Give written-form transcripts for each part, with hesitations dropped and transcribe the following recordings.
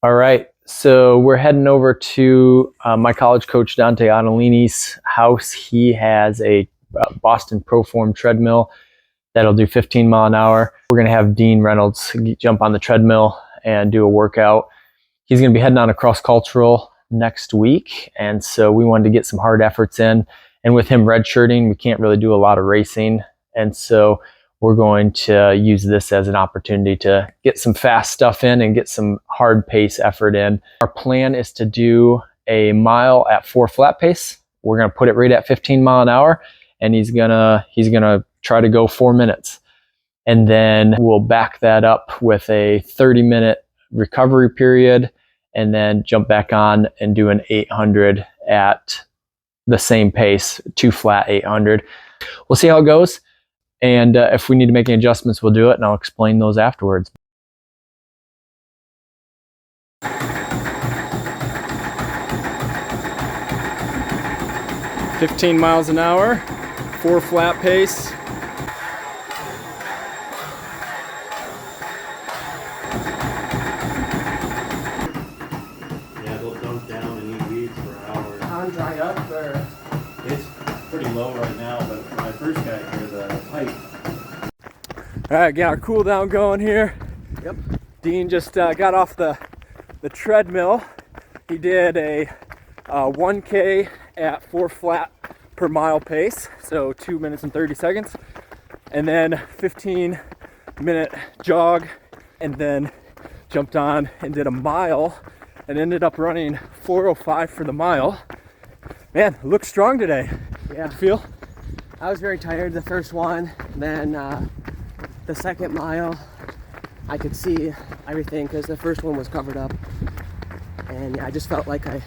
All right, so we're heading over to my college coach Dante Ottolini's house. He has a Boston Proform treadmill that'll do 15 mile an hour. We're gonna have Dean Reynolds jump on the treadmill and do a workout. He's gonna be heading on a cross-cultural next week, and so we wanted to get some hard efforts in. And with him redshirting, we can't really do a lot of racing, and so we're going to use this as an opportunity to get some fast stuff in and get some hard pace effort in. Our plan is to do a mile at 4 flat pace. We're going to put it right at 15 mile an hour, and he's gonna try to go 4 minutes. And then we'll back that up with a 30-minute recovery period, and then jump back on and do an 800 at the same pace, 2 flat 800. We'll see how it goes. And if we need to make any adjustments, we'll do it, and I'll explain those afterwards. "15 miles an hour, 4 flat pace." Yeah, they'll dump down and eat weeds for hours. On dry up, or It's pretty low right now, but when I first got here, the height. All right, got our cool down going here. Yep. Dean just got off the treadmill. He did a 1K at 4 flat per mile pace, so 2 minutes and 30 seconds, and then 15-minute jog, and then jumped on and did a mile and ended up running 4:05 for the mile. Man, looks strong today. yeah. How'd you feel? I was very tired the first one. Then the second mile, I could see everything because the first one was covered up, and I just felt like I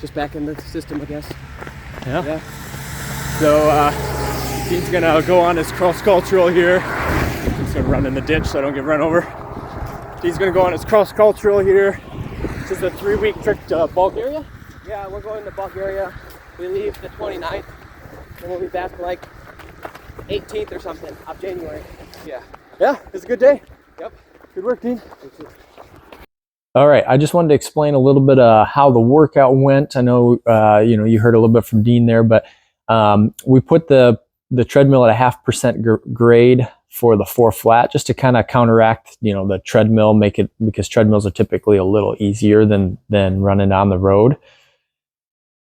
just back in the system, I guess. Yeah. So Dean's gonna go on his cross-cultural here. He's gonna run in the ditch so I don't get run over. Dean's gonna go on his cross-cultural here. This is a 3-week trip to Bulgaria. Yeah, we're going to Bulgaria. We leave the 29th, and we'll be back like 18th or something of January. Yeah, it's a good day. Yep. Good work, Dean. All right, I just wanted to explain a little bit how the workout went. I know you heard a little bit from Dean there, but we put the treadmill at a 0.5% grade for the 4 flat, just to kind of counteract the treadmill, make it, because treadmills are typically a little easier than running on the road.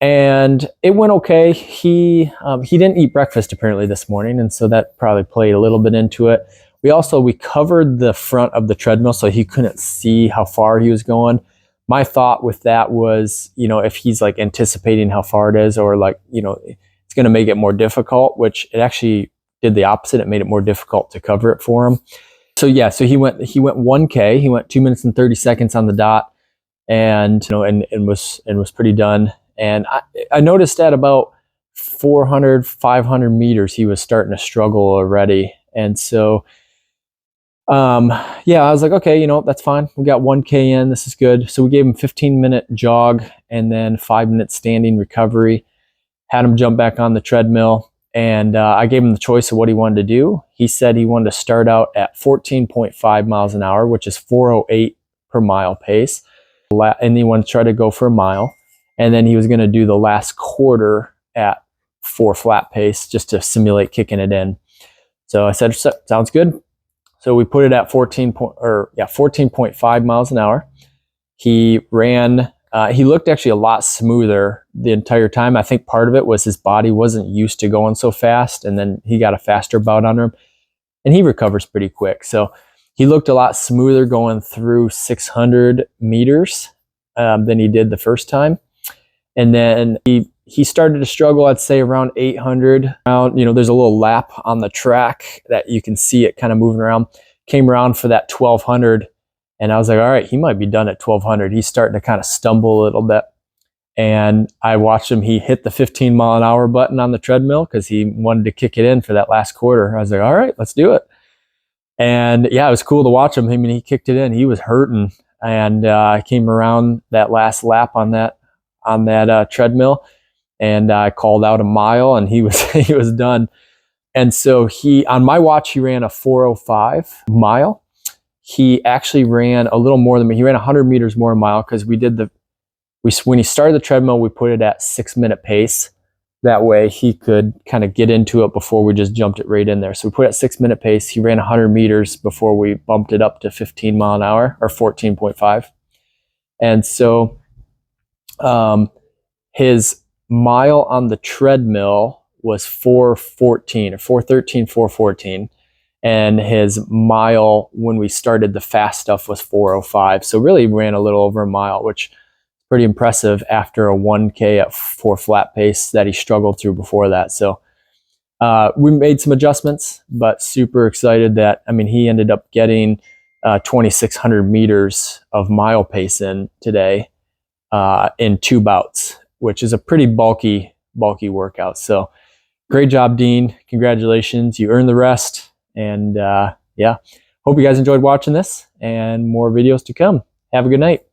And it went okay. He didn't eat breakfast apparently this morning, and so that probably played a little bit into it. We covered the front of the treadmill so he couldn't see how far he was going. My thought with that was, if he's like anticipating how far it is, or it's going to make it more difficult, which it actually did the opposite. It made it more difficult to cover it for him. So yeah, so he went 1K. He went 2 minutes and 30 seconds on the dot, and and was pretty done. And I noticed at about 400, 500 meters, he was starting to struggle already. And so, I was like, okay, that's fine. We got 1K in, this is good. So we gave him 15-minute jog and then 5-minute standing recovery, had him jump back on the treadmill. And I gave him the choice of what he wanted to do. He said he wanted to start out at 14.5 miles an hour, which is 4:08 per mile pace. And he wanted to try to go for a mile. And then he was going to do the last quarter at 4 flat pace just to simulate kicking it in. So I said, sounds good. So we put it at 14.5 miles an hour. He ran, he looked actually a lot smoother the entire time. I think part of it was his body wasn't used to going so fast, and then he got a faster bout under him, and he recovers pretty quick. So he looked a lot smoother going through 600 meters than he did the first time. And then he started to struggle, I'd say around 800. There's a little lap on the track that you can see it kind of moving around. Came around for that 1200, and I was like, all right, he might be done at 1200. He's starting to kind of stumble a little bit. And I watched him, he hit the 15 mile an hour button on the treadmill because he wanted to kick it in for that last quarter. I was like, all right, let's do it. And yeah, it was cool to watch him. I mean, he kicked it in, he was hurting. And I came around that last lap on that treadmill, and I called out a mile, and he was done. And so on my watch, he ran a 4:05 mile. he actually ran a little more than me. He ran 100 meters more a mile because when he started the treadmill, we put it at 6-minute pace. That way he could kind of get into it before we just jumped it right in there. So we put it at 6-minute pace. He ran 100 meters before we bumped it up to 15 mile an hour, or 14.5. And so his mile on the treadmill was 4:14 or 4:13, 4:14. And his mile when we started the fast stuff was 4:05. So really ran a little over a mile, which is pretty impressive after a 1K at 4 flat pace that he struggled through before that. So we made some adjustments, but super excited that, I mean, he ended up getting 2,600 meters of mile pace in today in 2 bouts, which is a pretty bulky workout. So great job, Dean. Congratulations. You earned the rest. And yeah, hope you guys enjoyed watching this, and more videos to come. Have a good night.